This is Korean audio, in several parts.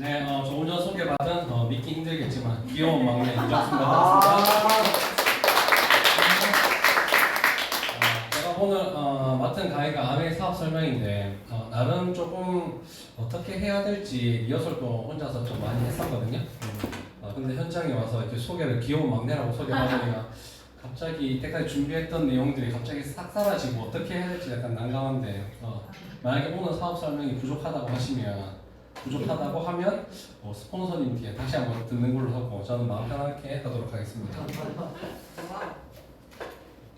네, 조금 전 소개받은 믿기 힘들겠지만 귀여운 막내 이정수입니다. 반갑습니다. 제가 오늘 맡은 강의가 아메 사업 설명인데 나름 조금 어떻게 해야 될지 리허설도 혼자서 좀 많이 했었거든요. 근데 현장에 와서 이렇게 소개를 귀여운 막내라고 소개받으니까 갑자기 이때까지 준비했던 내용들이 갑자기 싹 사라지고 어떻게 해야 될지 약간 난감한데 만약에 오늘 사업 설명이 부족하다고 하면 스폰서님 뒤에 다시 한번 듣는 걸로 하고 저는 마음 편하게 하도록 하겠습니다.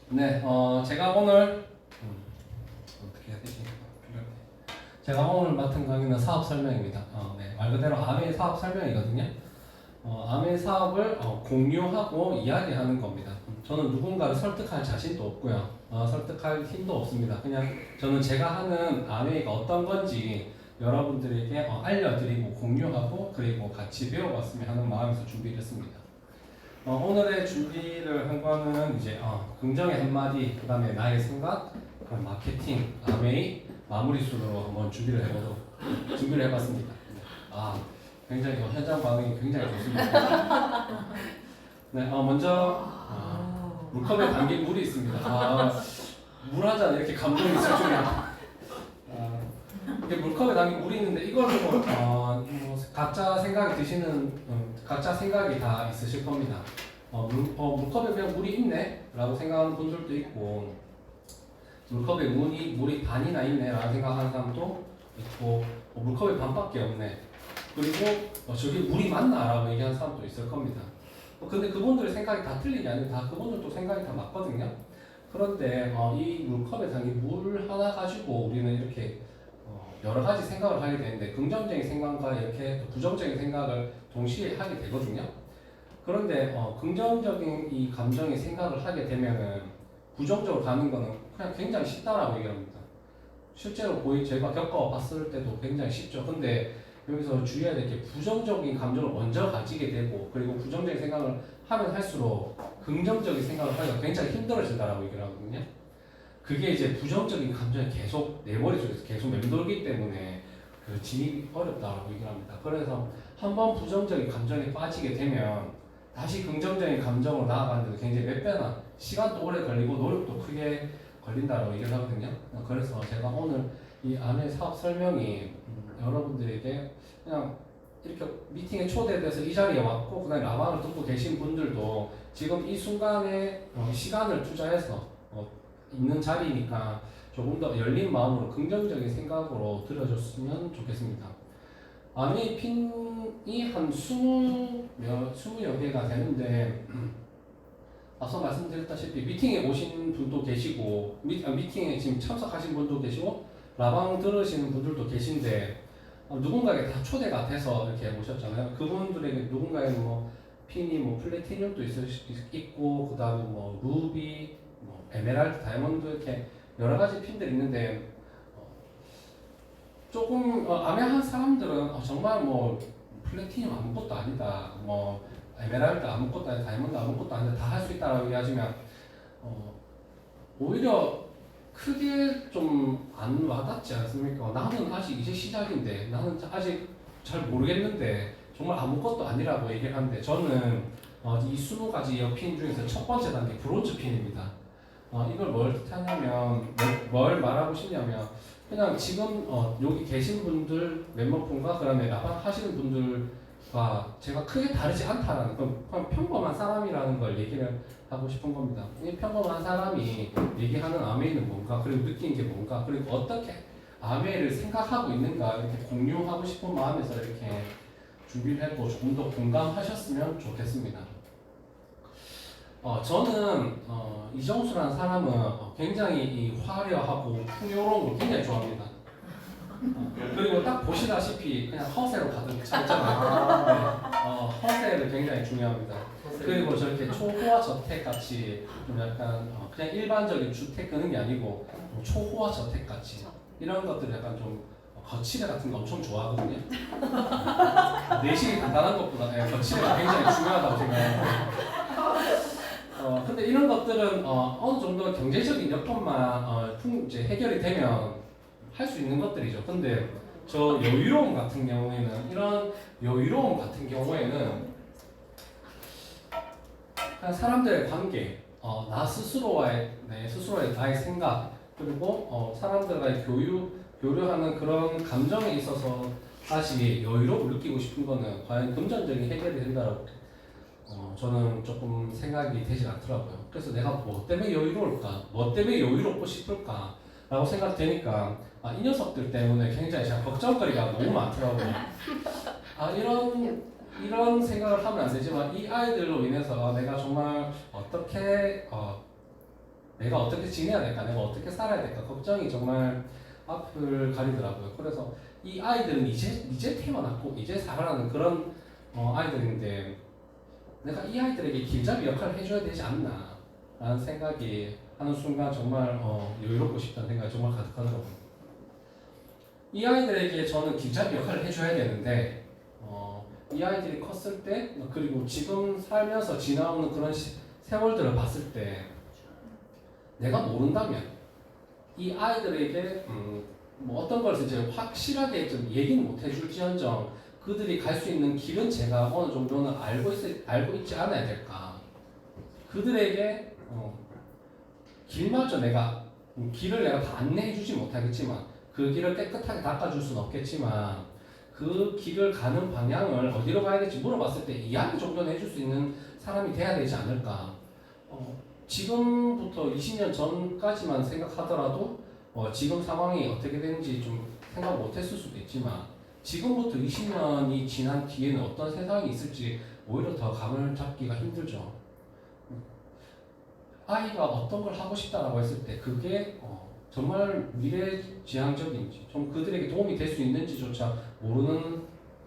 네, 제가 오늘 어떻게 해야 되지? 제가 오늘 맡은 강의는 사업 설명입니다. 네, 말 그대로 아메 사업 설명이거든요. 아메 사업을 공유하고 이야기하는 겁니다. 저는 누군가를 설득할 자신도 없고요. 설득할 힘도 없습니다. 그냥 저는 제가 하는 아메가 어떤 건지 여러분들에게 알려드리고 공유하고 그리고 같이 배워봤으면 하는 마음에서 준비를 했습니다. 오늘의 준비를 한 거는 이제 긍정의 한마디, 그 다음에 나의 생각, 그럼 마케팅, 아메이 마무리 순으로 한번 준비를 해봤습니다. 굉장히 현장 반응이 굉장히 좋습니다. 네, 먼저 물컵에 담긴 물이 있습니다. 물 한 잔 이렇게 감동이 있을 줄이야. 이게 물컵에 담긴 물이 있는데 이걸 보고 각자 생각이 다 있으실 겁니다. 물컵에 그냥 물이 있네 라고 생각하는 분들도 있고 물컵에 물이 반이나 있네 라고 생각하는 사람도 있고 물컵에 반밖에 없네 그리고 저게 물이 맞나 라고 얘기하는 사람도 있을 겁니다. 근데 그분들의 생각이 다 틀린 게 아니고 다 그분들도 생각이 다 맞거든요. 그런데 이 물컵에 담긴 물 하나 가지고 우리는 이렇게 여러 가지 생각을 하게 되는데 긍정적인 생각과 이렇게 또 부정적인 생각을 동시에 하게 되거든요. 그런데 긍정적인 이 감정의 생각을 하게 되면은 부정적으로 가는 거는 그냥 굉장히 쉽다라고 얘기합니다. 실제로 제가 겪어봤을 때도 굉장히 쉽죠. 근데 여기서 주의해야 될 게 부정적인 감정을 먼저 가지게 되고 그리고 부정적인 생각을 하면 할수록 긍정적인 생각을 하기가 굉장히 힘들어진다라고 얘기를 하거든요. 그게 이제 부정적인 감정이 계속 내 머릿속에서 계속 맴돌기 때문에 그 진입이 어렵다고 얘기를 합니다. 그래서 한번 부정적인 감정에 빠지게 되면 다시 긍정적인 감정으로 나아가는데도 굉장히 몇 배나 시간도 오래 걸리고 노력도 크게 걸린다고 얘기를 하거든요. 그래서 제가 오늘 이 아메 사업 설명이 여러분들에게 그냥 이렇게 미팅에 초대돼서 이 자리에 왔고 그다음에 라방을 듣고 계신 분들도 지금 이 순간에 시간을 투자해서 있는 자리니까 조금 더 열린 마음으로 긍정적인 생각으로 들어줬으면 좋겠습니다. 아메 핀이 한 20여 개가 되는데 앞서 말씀드렸다시피 미팅에 오신 분도 계시고 미팅에 지금 참석하신 분도 계시고 라방 들으시는 분들도 계신데 누군가에게 다 초대가 돼서 이렇게 오셨잖아요. 그분들에게 누군가에는 핀이 플래티늄도 있고 그 다음에 루비, 에메랄드, 다이아몬드 이렇게 여러 가지 핀들이 있는데 조금 아메한 사람들은 정말 플래티늄 아무것도 아니다, 에메랄드 아무것도 아니다, 다이아몬드 아무것도 아니다 다 할 수 있다라고 얘기하지만 오히려 크게 좀 안 와닿지 않습니까? 나는 아직 이제 시작인데 나는 아직 잘 모르겠는데 정말 아무것도 아니라고 얘기를 하는데 저는 이 20가지 핀 중에서 첫 번째 단계 브론즈 핀입니다. 이걸 뭘 뜻하냐면 뭘 말하고 싶냐면 그냥 지금 여기 계신 분들 멤버분과 그다음에 라방 하시는 분들과 제가 크게 다르지 않다라는 그냥 평범한 사람이라는 걸 얘기를 하고 싶은 겁니다. 이 평범한 사람이 얘기하는 아메이는 뭔가 그리고 느낀 게 뭔가 그리고 어떻게 아메이를 생각하고 있는가 이렇게 공유하고 싶은 마음에서 이렇게 준비를 했고 조금 더 공감하셨으면 좋겠습니다. 저는 이정수라는 사람은 굉장히 이 화려하고 풍요로운 걸 굉장히 좋아합니다. 그리고 딱 보시다시피 그냥 허세로 가득 차 있잖아요. 허세를 굉장히 중요합니다. 그리고 저렇게 초호화 저택 같이 좀 약간 그냥 일반적인 주택 그런 게 아니고 초호화 저택 같이 이런 것들 약간 좀 거치대 같은 거 엄청 좋아하거든요. 내실이 간단한 것보다 거치대가 굉장히 중요하다고 생각해요. 근데 이런 것들은 어느 정도 경제적인 여건만 이제 해결이 되면 할 수 있는 것들이죠. 근데 저 여유로움 같은 경우에는 이런 여유로움 같은 경우에는 그냥 사람들의 관계, 나 스스로와의 내 스스로의 나의 생각 그리고 사람들과의 교류하는 그런 감정에 있어서 다시 여유로움을 느끼고 싶은 거는 과연 금전적인 해결이 된다라고 저는 조금 생각이 되지 않더라고요. 그래서 내가 뭐 때문에 여유로울까, 뭐 때문에 여유롭고 싶을까 라고 생각되니까 이 녀석들 때문에 굉장히 제가 걱정거리가 너무 많더라고요. 이런 생각을 하면 안 되지만 이 아이들로 인해서 내가 정말 내가 어떻게 지내야 될까, 내가 어떻게 살아야 될까 걱정이 정말 앞을 가리더라고요. 그래서 이 아이들은 이제 태어났고 이제 살아가는 그런 아이들인데 내가 이 아이들에게 길잡이 역할을 해줘야 되지 않나 라는 생각이 하는 순간 정말 여유롭고 싶다는 생각이 정말 가득하더라고요. 이 아이들에게 저는 길잡이 역할을 해줘야 되는데 이 아이들이 컸을 때 그리고 지금 살면서 지나오는 그런 세월들을 봤을 때 내가 모른다면 이 아이들에게 뭐 어떤 것을 이제 확실하게 좀 얘기는 못 해줄지언정 그들이 갈 수 있는 길은 제가 어느 정도는 알고 있지 않아야 될까. 그들에게 길마저 길을 내가 다 안내해주지 못하겠지만 그 길을 깨끗하게 닦아줄 수는 없겠지만 그 길을 가는 방향을 어디로 가야 될지 물어봤을 때 이야기 정도는 해줄 수 있는 사람이 돼야 되지 않을까. 지금부터 20년 전까지만 생각하더라도 지금 상황이 어떻게 되는지 좀 생각 못했을 수도 있지만 지금부터 20년이 지난 뒤에는 어떤 세상이 있을지 오히려 더 감을 잡기가 힘들죠. 아이가 어떤 걸 하고 싶다라고 했을 때 그게 정말 미래지향적인지 좀 그들에게 도움이 될 수 있는지조차 모르는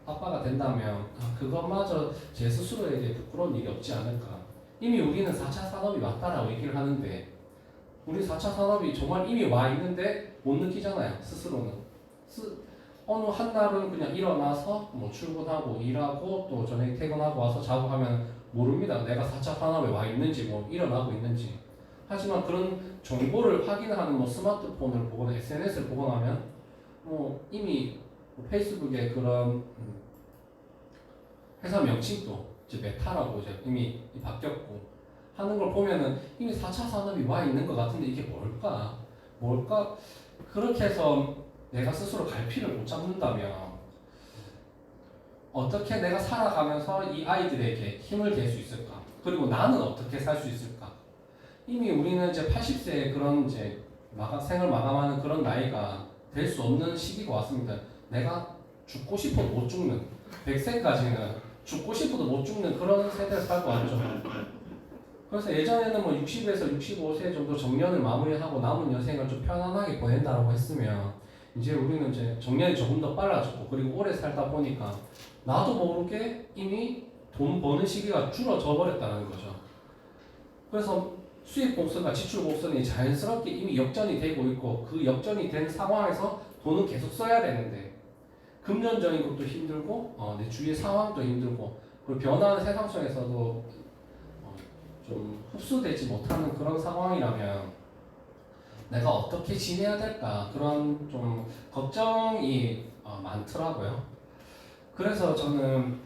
아빠가 된다면 그것마저 제 스스로에게 부끄러운 일이 없지 않을까. 이미 우리는 4차 산업이 왔다라고 얘기를 하는데 우리 4차 산업이 정말 이미 와 있는데 못 느끼잖아요. 스스로는. 어느 한날은 그냥 일어나서 뭐 출근하고 일하고 또 저녁에 퇴근하고 와서 자고 하면 모릅니다. 내가 4차 산업에 와 있는지 뭐 일어나고 있는지. 하지만 그런 정보를 확인하는 뭐 스마트폰을 보거나 SNS를 보거나 하면 뭐 이미 페이스북에 그런 회사 명칭도 이제 메타라고 이제 이미 바뀌었고 하는 걸 보면은 이미 4차 산업이 와 있는 것 같은데 이게 뭘까? 그렇게 해서 내가 스스로 갈피를 못 잡는다면 어떻게 내가 살아가면서 이 아이들에게 힘을 댈 수 있을까? 그리고 나는 어떻게 살 수 있을까? 이미 우리는 이제 80세에 그런 이제 생을 마감하는 그런 나이가 될 수 없는 시기가 왔습니다. 내가 죽고 싶어도 못 죽는 100세까지는 죽고 싶어도 못 죽는 그런 세대를 살고 왔죠. 그래서 예전에는 뭐 60에서 65세 정도 정년을 마무리하고 남은 여생을 좀 편안하게 보낸다라고 했으면 이제 우리는 이제 정년이 조금 더 빨라졌고 그리고 오래 살다 보니까 나도 모르게 이미 돈 버는 시기가 줄어져 버렸다는 거죠. 그래서 수입 곡선과 지출 곡선이 자연스럽게 이미 역전이 되고 있고 그 역전이 된 상황에서 돈은 계속 써야 되는데 금전적인 것도 힘들고 내 주위의 상황도 힘들고 그리고 변화하는 세상 속에서도 좀 흡수되지 못하는 그런 상황이라면 내가 어떻게 지내야 될까 그런 좀 걱정이 많더라고요. 그래서 저는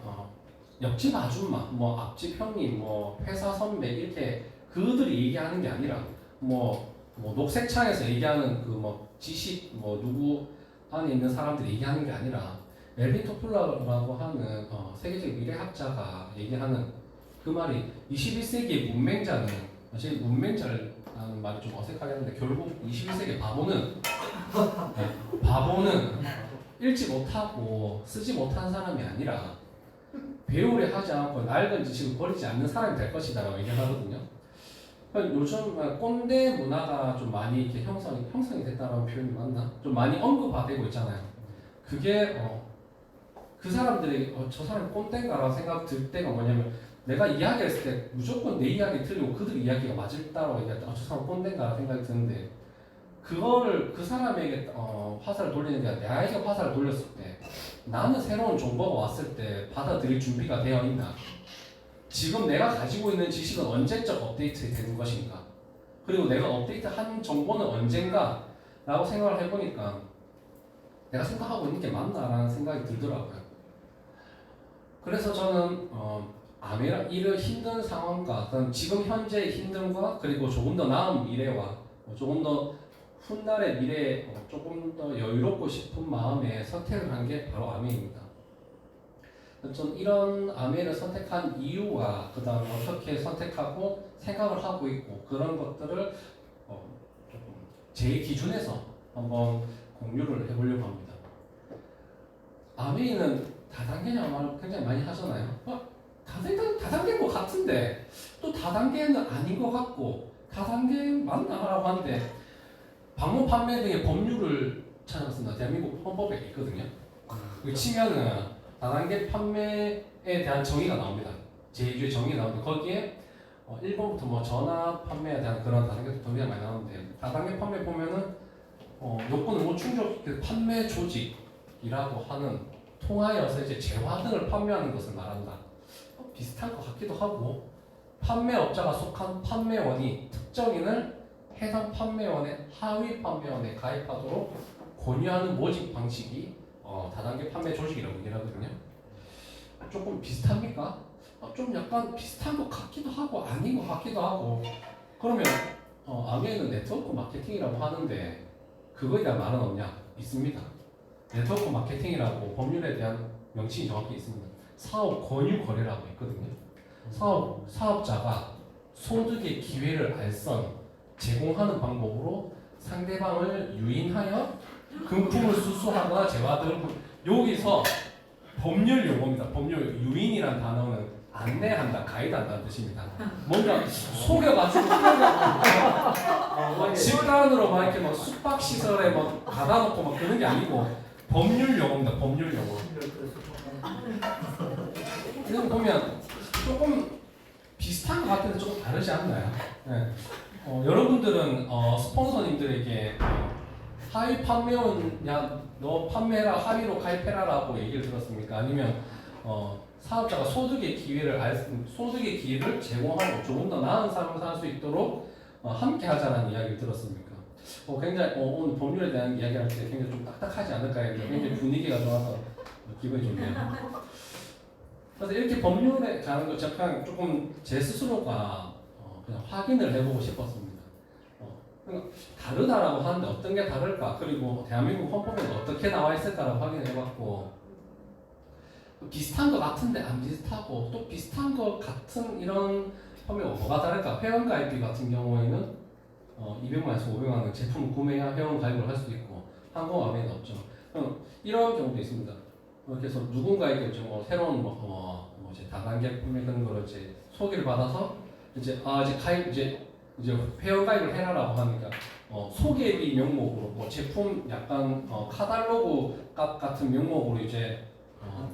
옆집 아줌마, 뭐 앞집 형님, 뭐 회사 선배 이렇게 그들이 얘기하는 게 아니라 뭐 녹색창에서 얘기하는 그 뭐 지식 뭐 누구 안에 있는 사람들이 얘기하는 게 아니라 멜빈 토플러라고 하는 세계적 미래학자가 얘기하는 그 말이 21세기의 문맹자는 사실 문맹자라는 말이 좀 어색하게 하는데 결국 21세기의 바보는 읽지 못하고 쓰지 못하는 사람이 아니라 배우려 하지 않고 낡은 지식을 버리지 않는 사람이 될 것이다라고 얘기하거든요. 요즘 꼰대 문화가 좀 많이 이렇게 형성이 됐다라는 표현이 맞나? 좀 많이 언급화되고 있잖아요. 그게 그 사람들이 저 사람이 꼰대인가라고 생각 들 때가 뭐냐면 내가 이야기했을 때 무조건 내 이야기 틀리고 그들 이야기가 맞을다라고 얘기할 때 저 사람 꼰대인가 생각이 드는데 그거를 그 사람에게 화살을 돌리는 게 아니라 나에게 화살을 돌렸을 때 나는 새로운 정보가 왔을 때 받아들일 준비가 되어 있나? 지금 내가 가지고 있는 지식은 언제적 업데이트 되는 것인가? 그리고 내가 업데이트한 정보는 언젠가? 라고 생각을 해보니까 내가 생각하고 있는 게 맞나라는 생각이 들더라고요. 그래서 저는 아메라 이런 힘든 상황과 지금 현재의 힘듦과 그리고 조금 더 나은 미래와 조금 더 훗날의 미래에 조금 더 여유롭고 싶은 마음에 선택을 한 게 바로 아메입니다. 전 이런 아메를 선택한 이유와 그 다음에 어떻게 선택하고 생각을 하고 있고 그런 것들을 조금 제 기준에서 한번 공유를 해보려고 합니다. 아메이는 다단계냐 말 굉장히 많이 하잖아요. 다단계인 것 같은데 또 다단계는 아닌 것 같고 다단계 맞나라고 하는데 방문 판매 등의 법률을 찾아봤습니다. 대한민국 헌법에 있거든요. 그 치면은 다단계 판매에 대한 정의가 나옵니다. 제2조의 정의가 나오는데 거기에 1번부터 뭐 전화 판매에 대한 그런 다단계 정의가 많이 나오는데 다단계 판매 보면은 요건을 못 충족 판매 조직이라고 하는 통하여서 이제 재화 등을 판매하는 것을 말한다. 비슷한 것 같기도 하고 판매업자가 속한 판매원이 특정인을 해당 판매원의 하위 판매원에 가입하도록 권유하는 모집 방식이 다단계 판매 조직이라고 얘기를 하거든요. 조금 비슷합니까? 좀 약간 비슷한 것 같기도 하고 아닌 것 같기도 하고 그러면 아메는 네트워크 마케팅이라고 하는데 그거에 대한 말은 없냐? 있습니다. 네트워크 마케팅이라고 법률에 대한 명칭이 정확히 있습니다. 사업 권유 거래라고 있거든요. 사업자가 소득의 기회를 알선 제공하는 방법으로 상대방을 유인하여 금품을 수수하거나 재화등 여기서 법률 용어입니다. 법률 유인이란 단어는 안내한다, 가이드한다는 뜻입니다. 뭔가 속여가지고 집단으로 막 이렇게 막 숙박 시설에 막 가다놓고 막 그런 게 아니고 법률 용어입니다. 법률 용어. 이거 보면 조금 비슷한 것 같은데 조금 다르지 않나요? 네. 여러분들은 스폰서님들에게 하위 판매원 너 판매라 하위로 가입해라라고 얘기를 들었습니까? 아니면 사업자가 소득의 기회를 제공하고 조금 더 나은 삶을 살 수 있도록 함께 하자라는 이야기를 들었습니까? 굉장히 오늘 법률에 대한 이야기할 때 굉장히 좀 딱딱하지 않을까 했는데 굉장히 분위기가 좋아서 기분이 좋네요. 그래서 이렇게 법률에 가는 거 제가 조금 제 스스로가 그냥 확인을 해보고 싶었습니다. 그러니까 다르다라고 하는데 어떤 게 다를까? 그리고 대한민국 헌법에는 어떻게 나와 있을까라고 확인해봤고 비슷한 것 같은데 안 비슷하고 또 비슷한 것 같은 이런 법률 뭐가 다를까? 회원가입비 같은 경우에는 200만에서 500만원 제품 구매해야 회원가입을 할 수도 있고 항공화면은 없죠. 이런 경우도 있습니다. 그래서 누군가에게 새로운 이제 다단계 판매 그런 거를 이제 소개를 받아서 이제 회원 가입을 해라라고 하니까 소개비 명목으로 제품 약간 카탈로그 값 같은 명목으로 이제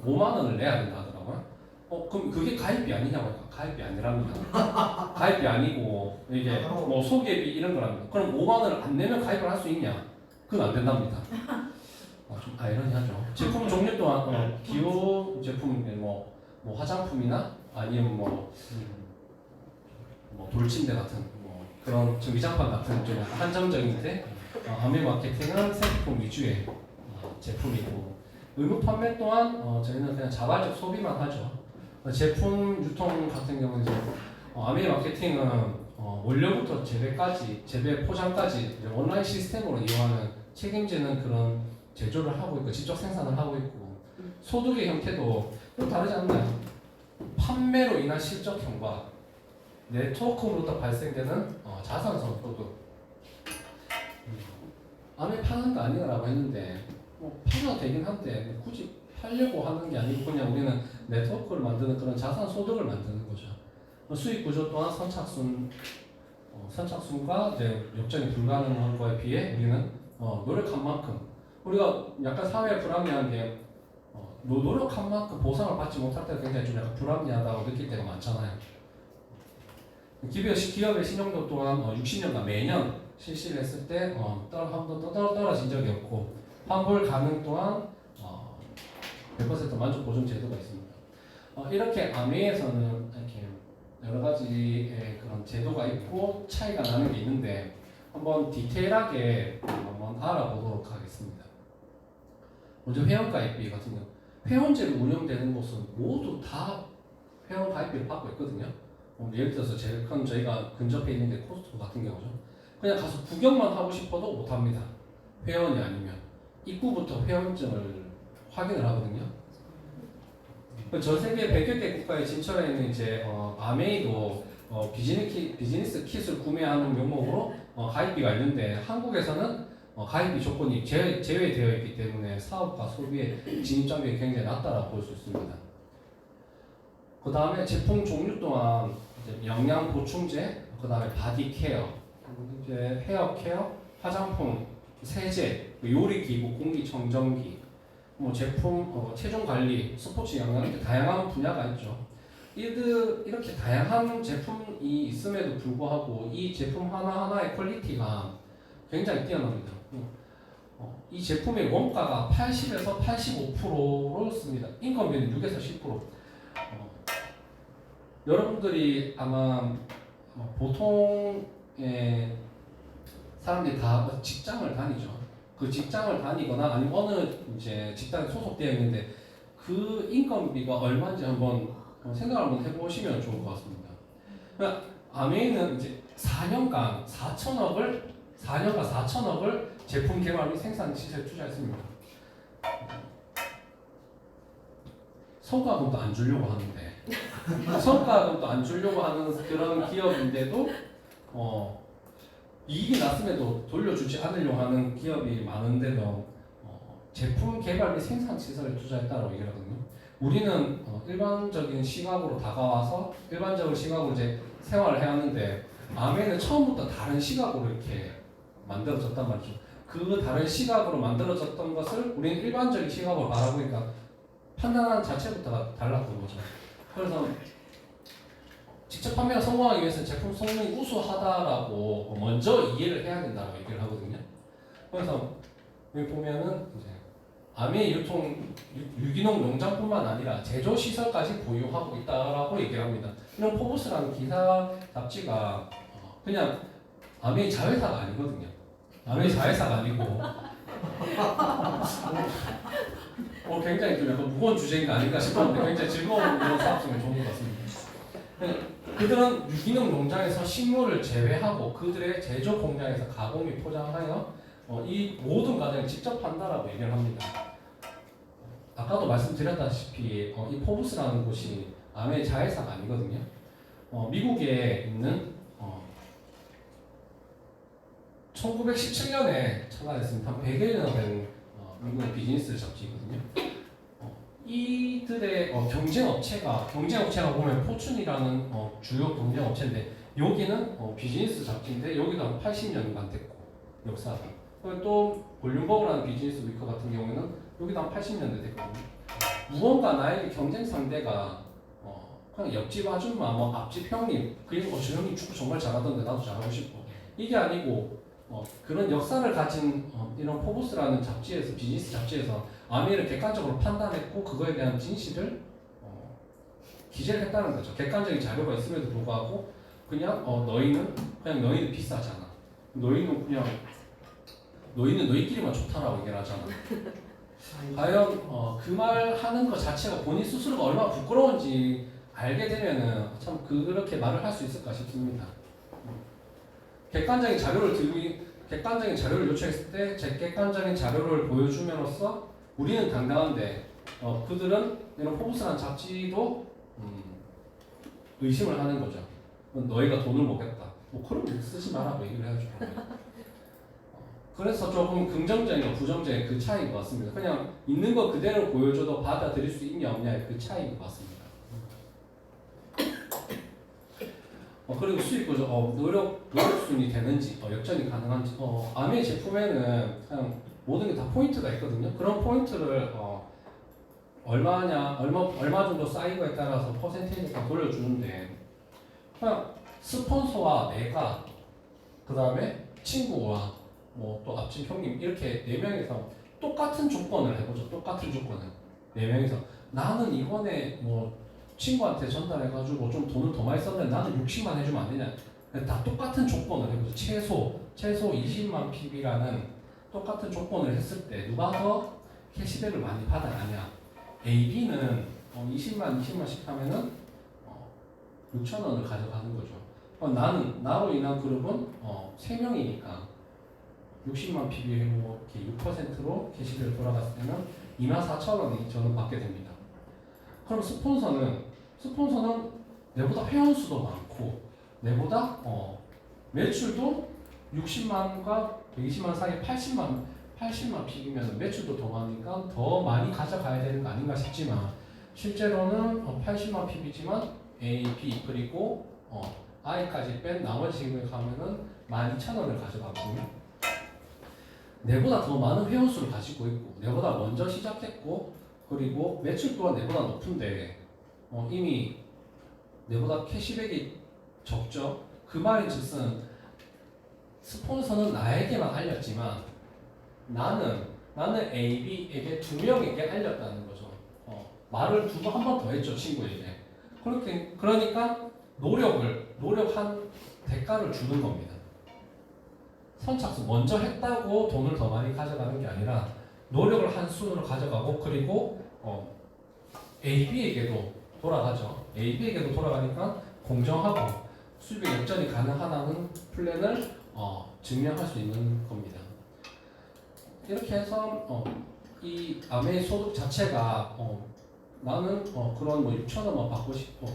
5만 원을 내야 된다 하더라고요. 그럼 그게 가입비 아니냐고 하니까 가입비 아니랍니다. 가입비 아니고 이게 소개비 이런 거랍니다. 그럼 5만 원을 안 내면 가입을 할 수 있냐? 그건 안 된답니다. 좀 아이러니하죠. 제품 종류 또한 기호 제품 뭐 화장품이나 아니면 돌침대 같은 그런 전기장판 같은 좀 한정적인데 아메 마케팅은 생필품 위주의 제품이고 의무 판매 또한 저희는 그냥 자발적 소비만 하죠. 제품 유통 같은 경우는 아메 마케팅은 원료부터 재배 포장까지 온라인 시스템으로 이용하는 책임지는 그런 제조를 하고 있고 직접 생산을 하고 있고 소득의 형태도 또 다르지 않나요? 판매로 인한 실적형과 네트워크로부터 발생되는 자산성 소득. 아메 파는 거 아니라고 했는데 팔아도 되긴 한데 굳이 팔려고 하는 게 아니고 그냥 우리는 네트워크를 만드는 그런 자산 소득을 만드는 거죠. 수익 구조 또한 선착순과 이제 역전이 불가능한 거에 비해 우리는 노력한 만큼 우리가 약간 사회에 불합리한 게 노력한 만큼 보상을 받지 못할 때가 굉장히 좀 약간 불합리하다고 느낄 때가 많잖아요. 기업의 신용도 또한 60년간 매년 실시를 했을 때 한 번도 떨어진 적이 없고 환불 가능 또한 100% 만족 보증 제도가 있습니다. 이렇게 아메에서는 이렇게 여러 가지의 그런 제도가 있고 차이가 나는 게 있는데 한번 디테일하게 한번 알아보도록 하겠습니다. 먼저 회원가입비 같은 경우 회원제로 운영되는 곳은 모두 다 회원가입비를 받고 있거든요. 예를 들어서 제일 큰 저희가 근접해 있는 게 코스트코 같은 경우죠. 그냥 가서 구경만 하고 싶어도 못합니다. 회원이 아니면 입구부터 회원증을 확인을 하거든요. 전 세계 100여 개 국가에 진출해 있는 이제 아메이도 비즈니스 킷을 구매하는 명목으로 가입비가 있는데 한국에서는 가입비 조건이 제외되어 있기 때문에 사업과 소비의 진입장벽이 굉장히 낮다라고 볼 수 있습니다. 그 다음에 제품 종류 또한 이제 영양 보충제, 그 다음에 바디 케어, 이제 헤어 케어, 화장품, 세제, 요리 기구, 공기청정기, 뭐 제품 체중 관리, 스포츠 영양 이렇게 다양한 분야가 있죠. 이렇게 다양한 제품이 있음에도 불구하고 이 제품 하나하나의 퀄리티가 굉장히 뛰어납니다. 이 제품의 원가가 80에서 85%로 씁니다. 인건비는 6에서 10%. 여러분들이 아마 보통의 사람들이 다 직장을 다니죠. 그 직장을 다니거나 아니면 어느 이제 직장에 소속되어 있는데 그 인건비가 얼마인지 한번 생각을 한번 해보시면 좋을 것 같습니다. 그러니까 아메이는 이제 4년간 4천억을 제품 개발 및 생산 시설에 투자했습니다. 성과금도 안 주려고 하는데 성과금도 안 주려고 하는 그런 기업인데도 이익이 났음에도 돌려주지 않으려고 하는 기업이 많은데도 제품 개발 및 생산 시설에 투자했다고 얘기를 하거든요. 우리는 일반적인 시각으로 다가와서 일반적인 시각으로 이제 생활을 해왔는데 아메는 처음부터 다른 시각으로 이렇게 만들어졌단 말이죠. 그 다른 시각으로 만들어졌던 것을 우리는 일반적인 시각으로 바라보니까 판단하는 자체부터가 달랐던 거죠. 그래서 직접 판매가 성공하기 위해서는 제품 성능이 우수하다라고 먼저 이해를 해야 된다고 얘기를 하거든요. 그래서 여기 보면은 이제 아메 유기농 농장뿐만 아니라 제조 시설까지 보유하고 있다라고 얘기를 합니다. 이런 포브스라는 기사 잡지가 그냥 아메 자회사가 아니거든요. 아메 자회사가 아니고 굉장히 좀 약간 무거운 주제가 아닌가 싶었는데 굉장히 즐거운 그런 사업성이 좋은 것 같습니다. 그들은 유기농 농장에서 식물을 제외하고 그들의 제조 공장에서 가공 및 포장하여 이 모든 과정을 직접 한다라고 얘기를 합니다. 아까도 말씀드렸다시피 이 포브스라는 곳이 아메 자회사가 아니거든요. 미국에 있는 1917년에 창간했습니다. 한 100여년 된 미국의 비즈니스 잡지거든요. 이들의 경쟁업체가 보면 포춘이라는 주요 경쟁업체인데 여기는 비즈니스 잡지인데 여기도 한 80년간 됐고 역사가 또 볼륨버그라는 비즈니스 위커 같은 경우에는 여기도 한 80년대 됐거든요. 무언가 나에게 경쟁 상대가 그냥 옆집 아줌마, 앞집 형님, 그리고 저 형님 축구 정말 잘하던데 나도 잘하고 싶어. 이게 아니고 그런 역사를 가진 이런 포브스라는 잡지에서 비즈니스 잡지에서 아메를 객관적으로 판단했고 그거에 대한 진실을 기재를 했다는 거죠. 객관적인 자료가 있음에도 불구하고 그냥 너희는 비싸잖아. 너희는 너희끼리만 좋다라고 얘기를 하잖아. 과연 그 말 하는 것 자체가 본인 스스로가 얼마나 부끄러운지 알게 되면은 참 그렇게 말을 할 수 있을까 싶습니다. 객관적인 자료를 요청했을 때 제 객관적인 자료를 보여줌으로써 우리는 당당한데 그들은 이런 포브스라는 잡지도 의심을 하는 거죠. 너희가 돈을 먹겠다. 그럼 쓰지 마라고 얘기를 해야죠. 그래서 조금 긍정적인 부정적인 그 차이인 것 같습니다. 그냥 있는 거 그대로 보여줘도 받아들일 수 있냐 없냐의 그 차이인 것 같습니다. 그리고 수익 구조, 노력순이 되는지, 역전이 가능한지, 아메 제품에는 그냥 모든 게 다 포인트가 있거든요. 그런 포인트를 얼마 정도 쌓이고에 따라서 퍼센테이지가 돌려주는데, 그냥 스폰서와 내가, 그 다음에 친구와 또 앞집 형님 이렇게 4명이서 똑같은 조건을 해보죠. 똑같은 조건을 4명이서 나는 이번에 친구한테 전달해가지고 좀 돈을 더 많이 썼는데 나는 60만 해주면 안 되냐. 다 똑같은 조건을 해보죠. 최소 20만 PB라는 똑같은 조건을 했을 때 누가 더 캐시백을 많이 받아가냐. AB는 20만씩 하면은 6,000원을 가져가는 거죠. 나로 인한 그룹은 3명이니까 60만 PB에 뭐 이렇게 6%로 캐시백을 돌아갔을 때는 24,000원이 저는 받게 됩니다. 그럼 스폰서는 내보다 회원수도 많고 내보다 매출도 60만과 120만 사이 80만 PB면 매출도 더 많으니까 더 많이 가져가야 되는 거 아닌가 싶지만 실제로는 80만 PB지만 A, B 그리고 I까지 뺀 나머지 지금에 가면은 12,000원을 가져가거든요. 내보다 더 많은 회원수를 가지고 있고 내보다 먼저 시작했고 그리고 매출 또한 내보다 높은데 이미 내보다 캐시백이 적죠. 그 말인즉슨 스폰서는 나에게만 알렸지만 나는 AB에게 2명에게 알렸다는 거죠. 말을 한 번 더 했죠, 친구에게. 그러니까 노력한 대가를 주는 겁니다. 선착순 먼저 했다고 돈을 더 많이 가져가는 게 아니라 노력을 한 순으로 가져가고 그리고 AB에게도 돌아가죠. AB에게도 돌아가니까 공정하고 수입의 역전이 가능하다는 플랜을 증명할 수 있는 겁니다. 이렇게 해서 이 아메이 소득 자체가 나는 그런 6,000원만 받고 싶어,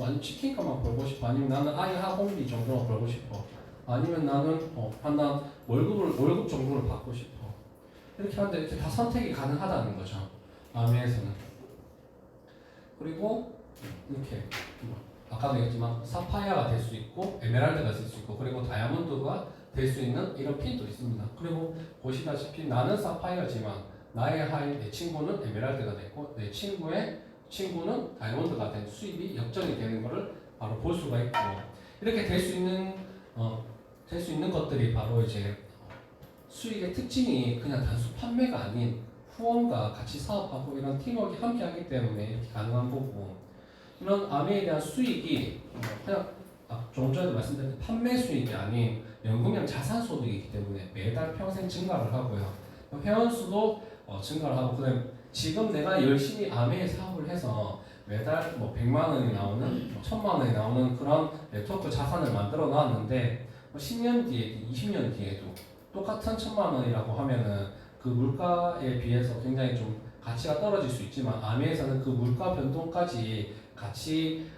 아니 치킨값만 벌고 싶어, 아니면 나는 아이 학원비 정도만 벌고 싶어, 아니면 나는 난 월급 정도를 받고 싶어. 이렇게 하는데 이렇게 다 선택이 가능하다는 거죠. 아메에서는. 그리고 이렇게 아까도 얘기했지만 사파이어가 될 수 있고 에메랄드가 될 수 있고 그리고 다이아몬드가 될 수 있는 이런 핀도 있습니다. 그리고 보시다시피 나는 사파이어지만 나의 하인 내 친구는 에메랄드가 됐고 내 친구의 친구는 다이아몬드가 된 수입이 역전이 되는 것을 바로 볼 수가 있고 이렇게 될 수 있는 것들이 바로 이제 수익의 특징이 그냥 단순 판매가 아닌 후원과 같이 사업하고 이런 팀워크가 함께하기 때문에 이렇게 가능한 거고 이런 아메에 대한 수익이 그냥 조금 전에도 말씀드린 판매 수익이 아닌 연금형 자산 소득이기 때문에 매달 평생 증가를 하고요. 회원수도 증가를 하고 그다음에 지금 내가 열심히 아메에 사업을 해서 매달 100만 원이 나오는 1000만 원이 나오는 그런 네트워크 자산을 만들어 놨는데 10년 뒤에 20년 뒤에도 똑같은 1000만 원이라고 하면은 그 물가에 비해서 굉장히 좀 가치가 떨어질 수 있지만 아메에서는 그 물가 변동까지 같이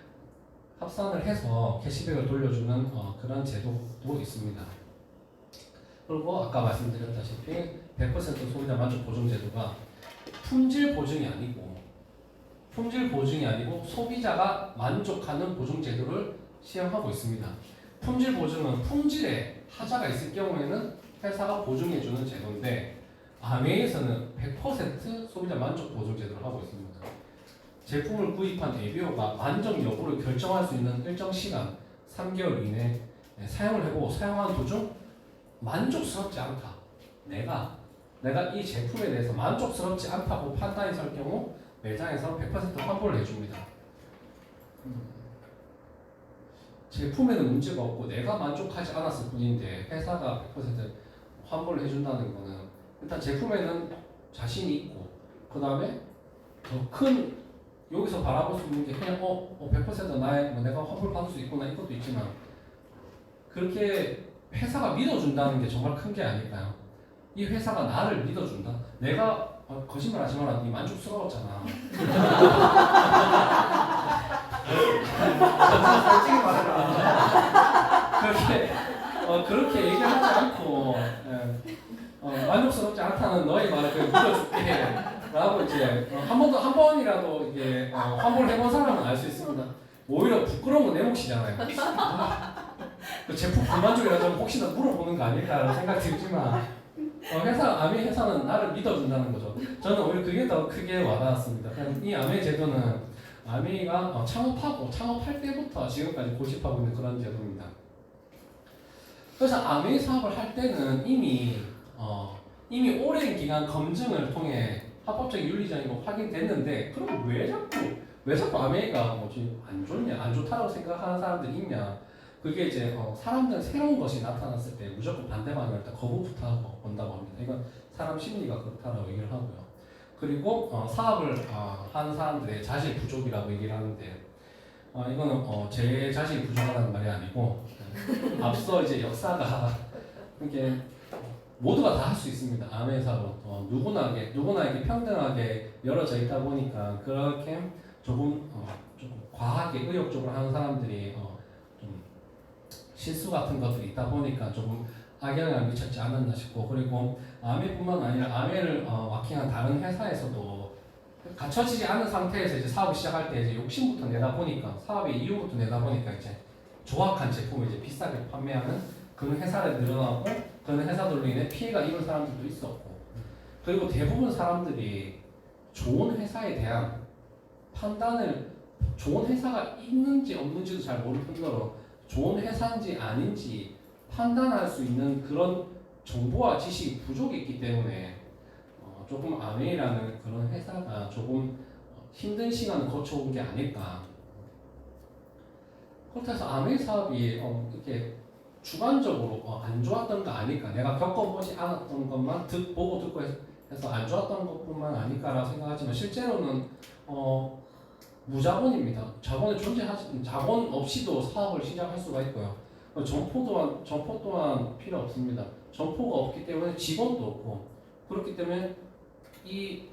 합산을 해서 캐시백을 돌려주는 그런 제도도 있습니다. 그리고 아까 말씀드렸다시피 100% 소비자 만족 보증 제도가 품질 보증이 아니고 소비자가 만족하는 보증 제도를 시행하고 있습니다. 품질 보증은 품질에 하자가 있을 경우에는 회사가 보증해주는 제도인데 아메에서는 100% 소비자 만족 보증 제도를 하고 있습니다. 제품을 구입한 에비오가 만족 여부를 결정할 수 있는 일정 시간 3개월 이내 사용을 해보고 사용하는 도중 만족스럽지 않다. 내가 이 제품에 대해서 만족스럽지 않다고 판단이 설 경우 매장에서 100% 환불을 해줍니다. 제품에는 문제가 없고 내가 만족하지 않았을 뿐인데 회사가 100% 환불을 해준다는 거는 일단 제품에는 자신이 있고 그 다음에 더 큰 여기서 바라볼 수 있는 게 그냥 100% 나의 내가 환불 받을 수 있구나 이것도 있지만 그렇게 회사가 믿어준다는 게 정말 큰 게 아닐까요? 이 회사가 나를 믿어준다. 내가 거짓말하지 마라. 네 만족스러웠잖아. 솔직히 말해라. 그렇게 얘기하지 않고 만족스럽지 않다는 너의 말을 그냥 믿어줄게. 라고 이제 한 번이라도 이게 환불을 해본 사람은 알 수 있습니다. 오히려 부끄러운 건 내 몫이잖아요. 그 제품 불만족이라 좀 혹시나 물어보는 거 아닐까라는 생각이 들지만 아메 회사는 나를 믿어준다는 거죠. 저는 오히려 그게 더 크게 와닿았습니다. 이 아메 제도는 아메가 창업할 때부터 지금까지 고집하고 있는 그런 제도입니다. 그래서 아메 사업을 할 때는 이미 오랜 기간 검증을 통해 합법적인 윤리적인 거 확인됐는데 그럼 왜 자꾸 아메가 안 좋냐 안 좋다라고 생각하는 사람들이 있냐? 그게 이제 사람들은 새로운 것이 나타났을 때 무조건 반대 반응을 할 때 거부부터 하고 본다고 합니다. 이건 사람 심리가 그렇다라고 얘기를 하고요. 그리고 사업을 하는 사람들의 자질 부족이라고 얘기를 하는데 이거는 제 자질이 부족하다는 말이 아니고 앞서 이제 역사가 이렇게 모두가 다 할 수 있습니다. 암의 사업은 누구나에게 평등하게 열어져 있다 보니까 그렇게 조금 과하게 의욕적으로 하는 사람들이 좀 실수 같은 것들이 있다 보니까 조금 악영향을 미쳤지 않았나 싶고, 그리고 아메뿐만 아니라 아메를 마킹한 다른 회사에서도 갖춰지지 않은 상태에서 이제 사업을 시작할 때 이제 욕심부터 내다 보니까 사업의 이유부터 내다 보니까 이제 조악한 제품을 이제 비싸게 판매하는 그런 회사를 늘어나고 그런 회사들로 인해 피해가 입은 사람들도 있었고, 그리고 대부분 사람들이 좋은 회사에 대한 판단을 좋은 회사가 있는지 없는지도 잘 모를 뿐더러 좋은 회사인지 아닌지 판단할 수 있는 그런 정보와 지식이 부족이 있기 때문에 조금 아메이라는 그런 회사가 조금 힘든 시간을 거쳐온 게 아닐까. 그렇다고 해서 아메이 사업이 이렇게 주관적으로 안 좋았던 거 아닐까, 내가 겪어보지 않았던 것만 보고 듣고 해서 안 좋았던 것뿐만 아닐까라고 생각하지만 실제로는 무자본입니다. 자본 없이도 사업을 시작할 수가 있고요. 점포 또한 필요 없습니다. 점포가 없기 때문에 직원도 없고, 그렇기 때문에 이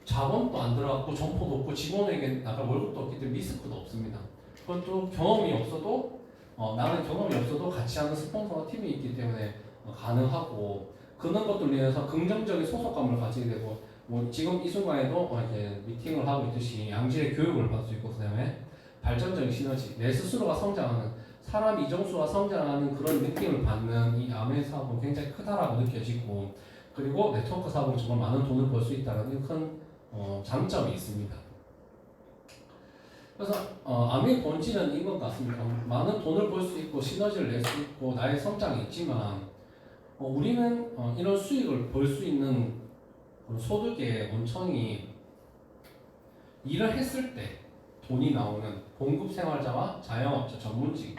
자본도 안 들어갔고 점포도 없고 직원에게 나갈 월급도 없기 때문에 리스크도 없습니다. 그것도 경험이 없어도 나는 경험이 없어도 같이 하는 스폰서와 팀이 있기 때문에 가능하고, 그런 것들로 인해서 긍정적인 소속감을 가지게 되고, 뭐 지금 이 순간에도 이렇게 미팅을 하고 있듯이 양질의 교육을 받을 수 있고, 그다음에 발전적인 시너지, 내 스스로가 성장하는, 사람 이정수가 성장하는 그런 느낌을 받는 이 아메 사업은 굉장히 크다라고 느껴지고, 그리고 네트워크 사업으로 정말 많은 돈을 벌 수 있다는 큰 장점이 있습니다. 그래서 아메의 본질은 이것 같습니다. 많은 돈을 벌 수 있고 시너지를 낼 수 있고 나의 성장이 있지만 우리는 이런 수익을 벌 수 있는 소득의 원천이 일을 했을 때 돈이 나오는 공급생활자와 자영업자, 전문직이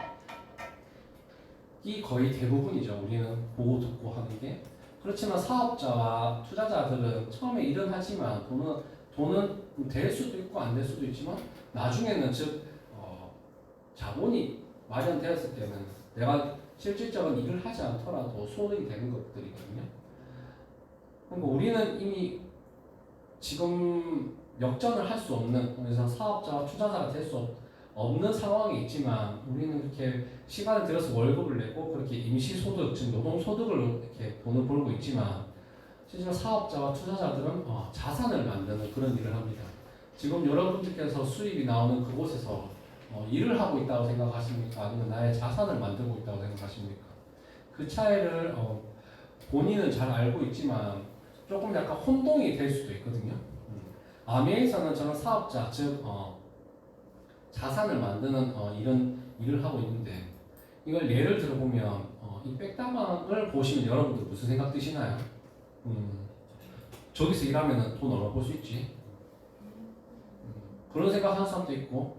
거의 대부분이죠. 우리는 보고 듣고 하는 게. 그렇지만 사업자와 투자자들은 처음에 일은 하지만 돈은 될 수도 있고 안 될 수도 있지만 나중에는 자본이 마련되었을 때는 내가 실질적인 일을 하지 않더라도 소득이 되는 것들이거든요. 그러니까 우리는 이미 지금 역전을 할 수 없는, 그래서 사업자와 투자자가 될 수 없는 상황이 있지만 우리는 이렇게 시간을 들여서 월급을 내고 그렇게 임시소득, 즉 노동소득을 이렇게 돈을 벌고 있지만 실제로 사업자와 투자자들은 자산을 만드는 그런 일을 합니다. 지금 여러분들께서 수입이 나오는 그곳에서 일을 하고 있다고 생각하십니까? 아니면 나의 자산을 만들고 있다고 생각하십니까? 그 차이를 본인은 잘 알고 있지만 조금 약간 혼동이 될 수도 있거든요. 아메에서는 저는 사업자, 즉 자산을 만드는 이런 일을 하고 있는데, 이걸 예를 들어보면 이 백다방을 보시면 여러분들 무슨 생각 드시나요? 저기서 일하면 돈 얼마 벌 수 있지? 그런 생각 하는 사람도 있고,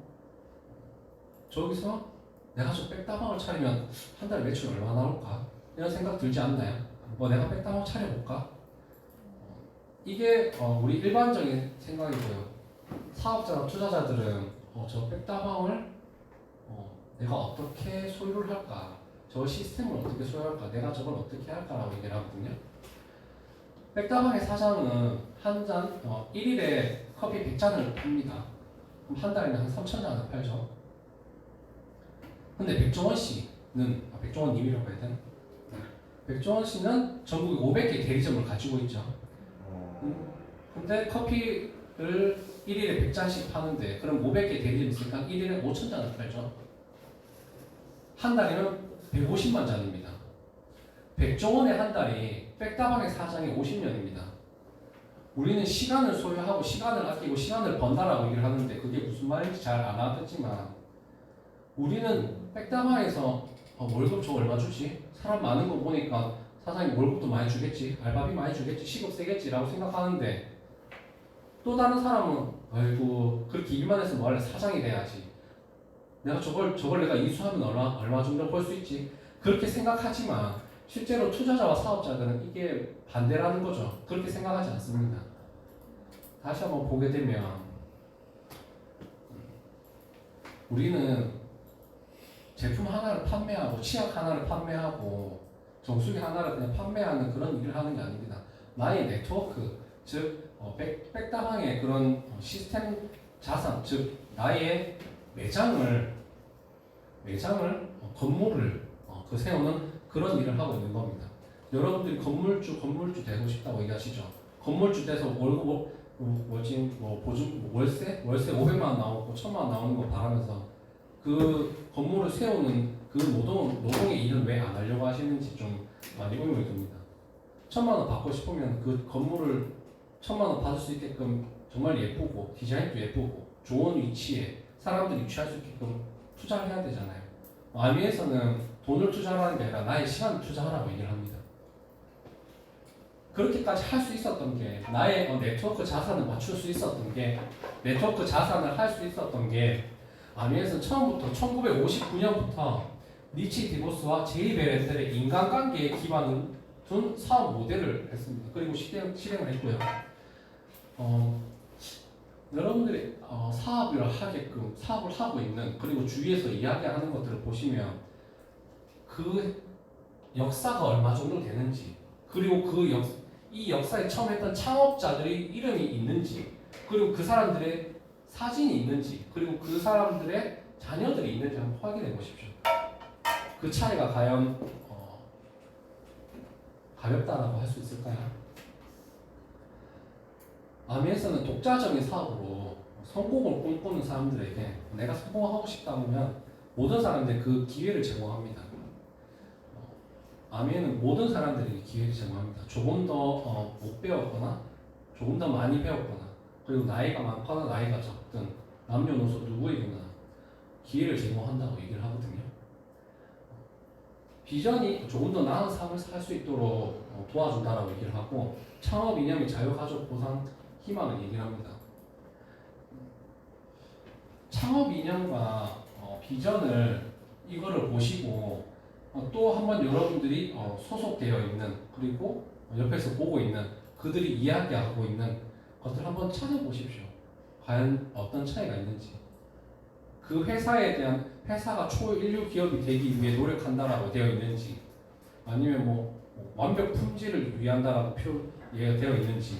저기서 내가 저 백다방을 차리면 한 달에 매출 얼마 나올까? 이런 생각 들지 않나요? 내가 백다방 차려볼까? 이게 우리 일반적인 생각이고요. 사업자나 투자자들은 저 백다방을 내가 어떻게 소유를 할까? 저 시스템을 어떻게 소유할까? 내가 저걸 어떻게 할까라고 얘기를 하거든요. 백다방의 사장은 한 잔, 1일에 커피 100잔을 팝니다. 그럼 한 달에는 한 3,000잔을 팔죠. 근데 백종원 씨는, 백종원 님이라고 해야 되나? 백종원 씨는 전국에 500개 대리점을 가지고 있죠. 근데 커피를 1일에 100잔씩 파는데, 그럼 500개 대리점 있으니까 1일에 5,000잔을 팔죠. 한 달이면 150만 잔입니다. 백종원의 한 달이 백다방의 사장이 50년입니다. 우리는 시간을 소유하고 시간을 아끼고 시간을 번다라고 얘기를 하는데 그게 무슨 말인지 잘 안 알아듣지만, 우리는 백다방에서 월급 저 얼마 주지? 사람 많은 거 보니까 사장님 월급도 많이 주겠지, 알바비 많이 주겠지, 시급 세겠지라고 생각하는데, 또 다른 사람은 아이고 그렇게 일만 해서 뭐할래, 사장이 돼야지, 내가 저걸 내가 이수하면 얼마 정도 벌 수 있지, 그렇게 생각하지만 실제로 투자자와 사업자들은 이게 반대라는 거죠. 그렇게 생각하지 않습니다. 다시 한번 보게 되면 우리는 제품 하나를 판매하고 치약 하나를 판매하고 정수기 하나를 그냥 판매하는 그런 일을 하는 게 아닙니다. 나의 네트워크, 즉 백다방의 그런 시스템 자산, 즉 나의 매장을 건물을 그 세우는 그런 일을 하고 있는 겁니다. 여러분들이 건물주 되고 싶다고 얘기하시죠. 건물주 돼서 월급 보증 월세 500만 원 나오고 1000만 원 나오는 거 바라면서 그 건물을 세우는 그 노동의 일은 왜 안 하려고 하시는지 좀 많이 의문이 듭니다. 1000만 원 받고 싶으면 그 건물을 1000만 원 받을 수 있게끔 정말 예쁘고 디자인도 예쁘고 좋은 위치에 사람들이 취할 수 있게끔 투자를 해야 되잖아요. 아미에서는 돈을 투자하는 게 아니라 나의 시간을 투자하라고 얘기를 합니다. 그렇게까지 할 수 있었던 게 나의 네트워크 자산을 맞출 수 있었던 게 네트워크 자산을 할 수 있었던 게 아미에서 처음부터 1959년부터 니치 디보스와 제이 베레셀의 인간관계에 기반을 둔 사업 모델을 했습니다. 그리고 실행을 했고요. 여러분들이 사업을 하고 있는 그리고 주위에서 이야기하는 것들을 보시면 그 역사가 얼마 정도 되는지 그리고 이 역사에 처음 했던 창업자들의 이름이 있는지 그리고 그 사람들의 사진이 있는지 그리고 그 사람들의 자녀들이 있는지 한번 확인해 보십시오. 그 차이가 과연 가볍다라고 할 수 있을까요? 아미에서는 독자적인 사업으로 성공을 꿈꾸는 사람들에게 내가 성공하고 싶다 보면 모든 사람들이 그 기회를 제공합니다. 아미에는 모든 사람들에게 기회를 제공합니다. 조금 더 못 배웠거나 조금 더 많이 배웠거나 그리고 나이가 많거나 나이가 적든 남녀노소 누구에게나 기회를 제공한다고 얘기를 하거든요. 비전이 조금 더 나은 삶을 살 수 있도록 도와준다라고 얘기를 하고 창업 이념이 자유가족 보상 희망을 얘기를 합니다. 창업 이념과 비전을 이거를 보시고 또 한번 여러분들이 소속되어 있는 그리고 옆에서 보고 있는 그들이 이야기하고 있는 것들 한번 찾아보십시오. 과연 어떤 차이가 있는지 그 회사에 대한 회사가 초일류 기업이 되기 위해 노력한다라고 되어 있는지 아니면 완벽 품질을 위한다라고 되어 있는지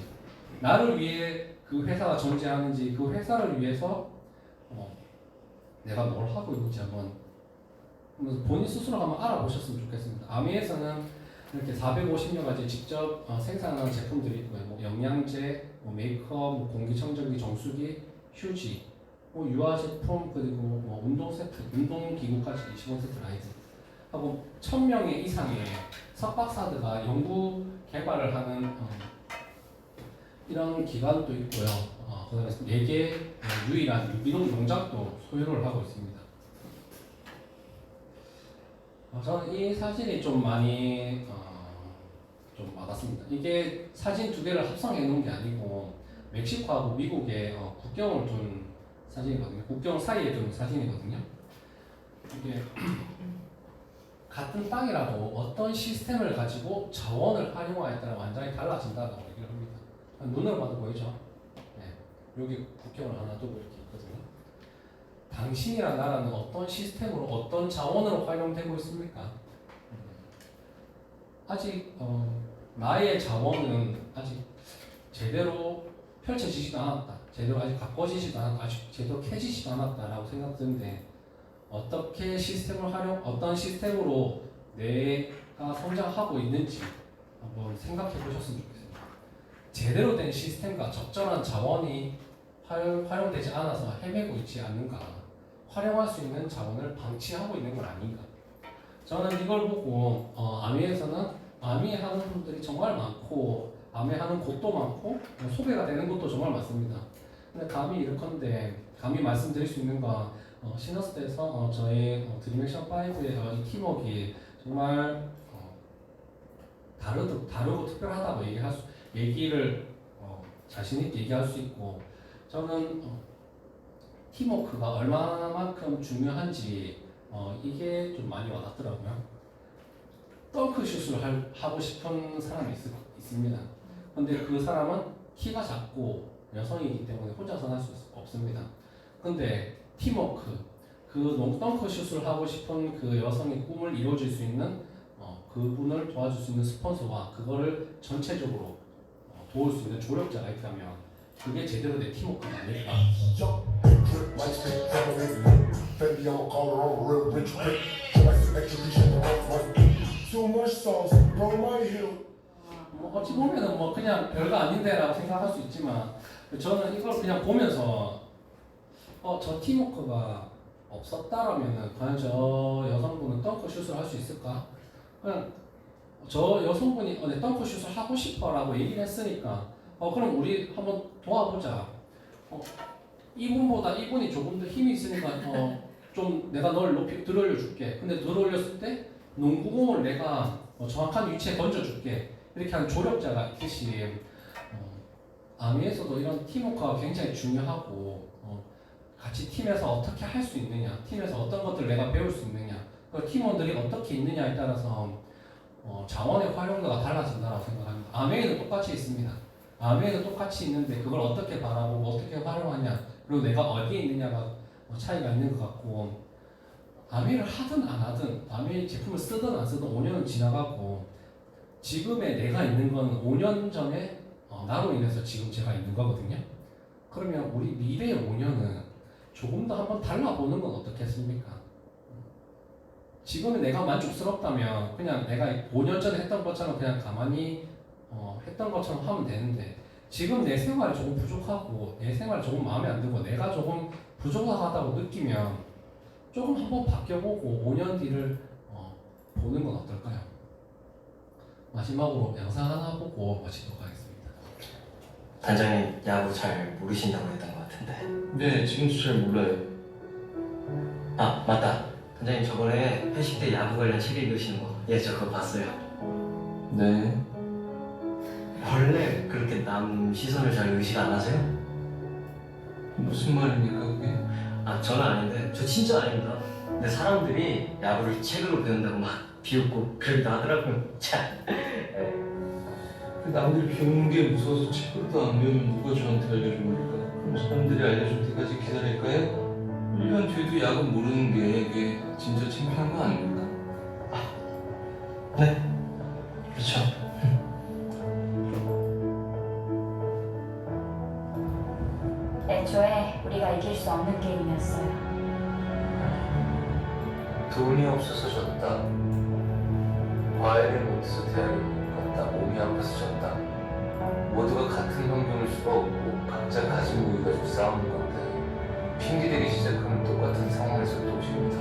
나를 위해 그 회사가 존재하는지 그 회사를 위해서 내가 뭘 하고 있는지 한번 본인 스스로 한번 알아보셨으면 좋겠습니다. 아미에서는 이렇게 450여 가지 직접 생산하는 제품들이 있고요. 영양제, 메이크업, 공기청정기, 정수기, 휴지, 유아 제품 그리고 운동 세트, 운동기구까지 25세트 라이즈 하고 1000명 이상의 석박사들과 연구 개발을 하는 이런 기관도 있고요. 그다음에 4개 유일한 유기농 농장도 소유를 하고 있습니다. 저는 이 사진이 좀 많이 좀 와닿습니다. 이게 사진 두 개를 합성해 놓은 게 아니고 멕시코하고 미국의 국경을 둔 사진이거든요. 국경 사이에 둔 사진이거든요. 이게 같은 땅이라도 어떤 시스템을 가지고 자원을 활용하에 따라 완전히 달라진다고 얘기를 합니다. 눈으로 봐도 보이죠? 네. 여기 국경을 하나 두고 이렇게 있거든요. 당신이랑 나라는 어떤 시스템으로 어떤 자원으로 활용되고 있습니까? 아직 나의 자원은 아직 제대로 펼쳐지지도 않았다. 제대로 아직 가꿔지지도 않았다. 아직 제대로 캐지지도 않았다라고 생각드는데 어떻게 어떤 시스템으로 내가 성장하고 있는지 한번 생각해 보셨으면 좋겠습니다. 제대로 된 시스템과 적절한 자원이 활용되지 않아서 헤매고 있지 않는가, 활용할 수 있는 자원을 방치하고 있는 건 아닌가. 저는 이걸 보고 아미에서는 아미하는 분들이 정말 많고 아미하는 곳도 많고 소개가 되는 곳도 정말 많습니다. 근데 감히 말씀드릴 수 있는 건 시너스에서 저희 드림액션 5의 이 팀워크가 정말 다르고 특별하다고 얘기를 자신 있게 얘기할 수 있고 저는 팀워크가 얼마만큼 중요한지 이게 좀 많이 와닿더라고요. 덩크슛을 하고 싶은 사람이 있습니다. 근데 그 사람은 키가 작고 여성이기 때문에 혼자서는 할 수 없습니다. 근데 팀워크, 그 덩크 슛을 하고 싶은 그 여성의 꿈을 이루어질 수 있는 그분을 도와줄 수 있는 스폰서와 그거를 전체적으로 도울 수 있는 조력자가 있다면 그게 제대로 된 팀워크가 아닐까. 뭐 어찌 보면은 뭐 그냥 별거 아닌데라고 생각할 수 있지만 저는 이걸 그냥 보면서 저 팀워크가 없었다라면은 과연 저 여성분은 덩크슛을 할 수 있을까? 그냥 저 여성분이 내 덩크슛을 하고 싶어라고 얘기를 했으니까 그럼 우리 한번 도와보자. 이분보다 이분이 조금 더 힘이 있으니까 좀 내가 널 높이 들어올려 줄게. 근데 들어올렸을 때 농구공을 내가 정확한 위치에 던져줄게. 이렇게 하는 조력자가 있듯이 아미에서도 이런 팀워크가 굉장히 중요하고 같이 팀에서 어떻게 할 수 있느냐, 팀에서 어떤 것들을 내가 배울 수 있느냐, 그 팀원들이 어떻게 있느냐에 따라서 자원의 활용도가 달라진다고 생각합니다. 아메이는 똑같이 있습니다. 아메이는 똑같이 있는데 그걸 어떻게 바라보고 어떻게 활용하냐, 그리고 내가 어디에 있느냐가 차이가 있는 것 같고 아메이를 하든 안 하든 아메이 제품을 쓰든 안 쓰든 5년은 지나가고 지금의 내가 있는 건 5년 전에 나로 인해서 지금 제가 있는 거거든요. 그러면 우리 미래의 5년은 조금 더 한번 달라보는 건 어떻겠습니까? 지금의 내가 만족스럽다면 그냥 내가 5년 전에 했던 것처럼 그냥 가만히 했던 것처럼 하면 되는데 지금 내 생활이 조금 부족하고 내 생활이 조금 마음에 안 들고 내가 조금 부족하다고 느끼면 조금 한번 바뀌어보고 5년 뒤를 보는 건 어떨까요? 마지막으로 영상 하나 보고 마치도록 하겠습니다. 단장님 야구 잘 모르신다고 했던 것 같은데. 네, 지금도 잘 몰라요. 아 맞다. 단장님 저번에 회식 때 야구 관련 책 읽으시는 거, 저 그거 봤어요. 네. 원래 그렇게 남 시선을 잘 의식 안 하세요? 무슨 말입니까 그게? 저는 아닌데 저 진짜 아닙니다. 근데 사람들이 야구를 책으로 배운다고 막 비웃고 그러기도 하더라고요. 참. 남들이 배우는 게 무서워서 책으로도 안 배우면 누가 저한테 알려줍니까? 그럼 사람들이 알려줄 때까지 기다릴까요? 1년 뒤에도 야구 모르는 게 이게 진짜 창피한 거 아닙니까? 네, 그렇죠. 애초에 우리가 이길 수 없는 게임이었어요. 돈이 없어서 졌다. 과외를 못해서 대학을 못 갔다. 몸이 아파서 졌다. 모두가 같은 환경일 수가 없고 각자 가진 무기 가지고 싸우는 건데 핑계대기 시작하면 똑같은 상황에서 또 집니다.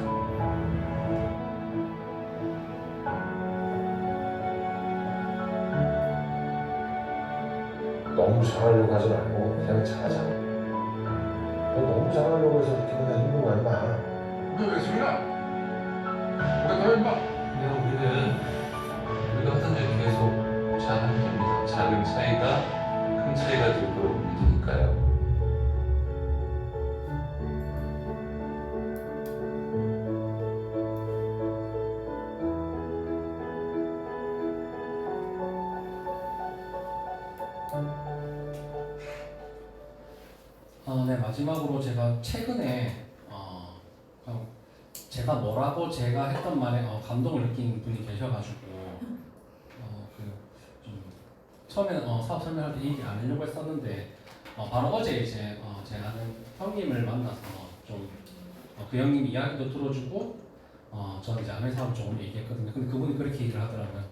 너무 잘하려고 하지 말고 그냥 잘하자. 너 너무 잘하려고 해서 이렇게 그냥 힘든 거 아니야. 너 왜 소리야? 왜 임마? 그냥 우리가 하던 일 계속 잘하면 됩니다. 작은 차이가 큰 차이가 되도록 믿으니까요. 네, 마지막으로 제가 최근에 제가 뭐라고 제가 했던 말에 감동을 느낀 분이 계셔가지고 좀 처음에는 사업 설명할 때 얘기 안 하려고 했었는데 바로 어제 이제 제 아는 형님을 만나서 좀 그 형님 이야기도 들어주고 저는 이제 아멘 사업을 조금 얘기했거든요. 근데 그분이 그렇게 얘기를 하더라고요.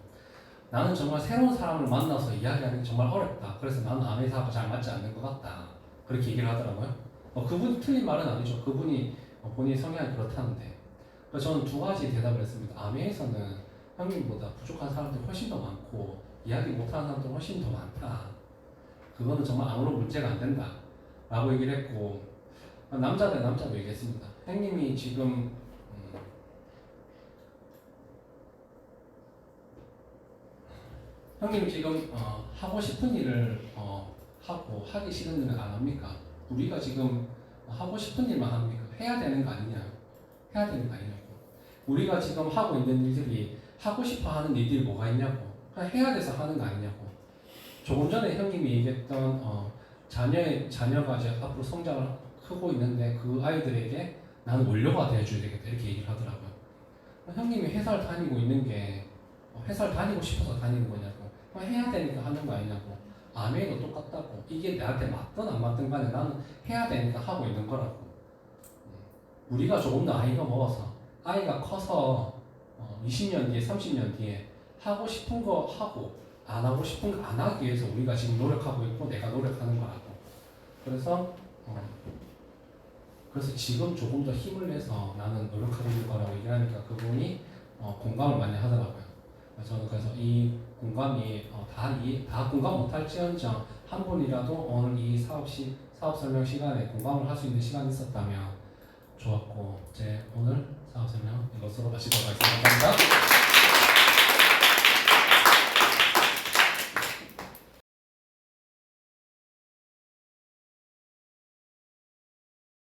나는 정말 새로운 사람을 만나서 이야기하는 게 정말 어렵다. 그래서 나는 아멘 사업과 잘 맞지 않는 것 같다. 그렇게 얘기를 하더라고요. 그분이 틀린 말은 아니죠. 그분이 본인 성향이 그렇다는데. 그래서 저는 두 가지 대답을 했습니다. 아메에서는 형님보다 부족한 사람들이 훨씬 더 많고 이야기 못하는 사람들이 훨씬 더 많다. 그거는 정말 아무런 문제가 안 된다. 라고 얘기를 했고 남자 대 남자도 얘기했습니다. 형님이 지금 형님이 지금 하고 싶은 일을 하고 하기 싫은 일은 안 합니까? 우리가 지금 하고 싶은 일만 합니까? 해야 되는 거 아니냐? 해야 되는 거 아니냐고. 우리가 지금 하고 있는 일들이 하고 싶어 하는 일들이 뭐가 있냐고. 그냥 해야 돼서 하는 거 아니냐고. 조금 전에 형님이 얘기했던 자녀가 이제 앞으로 성장을 크고 있는데 그 아이들에게 나는 원료가 되어줘야 되겠다 이렇게 얘기를 하더라고요. 형님이 회사를 다니고 있는 게 회사를 다니고 싶어서 다니는 거냐고, 해야 되니까 하는 거 아니냐고, 아메도 똑같다고, 이게 나한테 맞든 안 맞든 간에 나는 해야 되니까 하고 있는 거라고. 우리가 조금 더 아이가 먹어서 아이가 커서 20년 뒤에 30년 뒤에 하고 싶은 거 하고 안 하고 싶은 거 안 하기 위해서 우리가 지금 노력하고 있고 내가 노력하는 거라고. 그래서 지금 조금 더 힘을 내서 나는 노력하고 있는 거라고 얘기하니까 그분이 공감을 많이 하더라고요. 저는 그래서 이 공감이 다 공감 못할지언정 한 분이라도 오늘 이 사업 설명 시간에 공감을 할 수 있는 시간이 있었다면 좋았고, 오늘 사업 설명 이것으로 마치도록 하겠습니다. 감사합니다.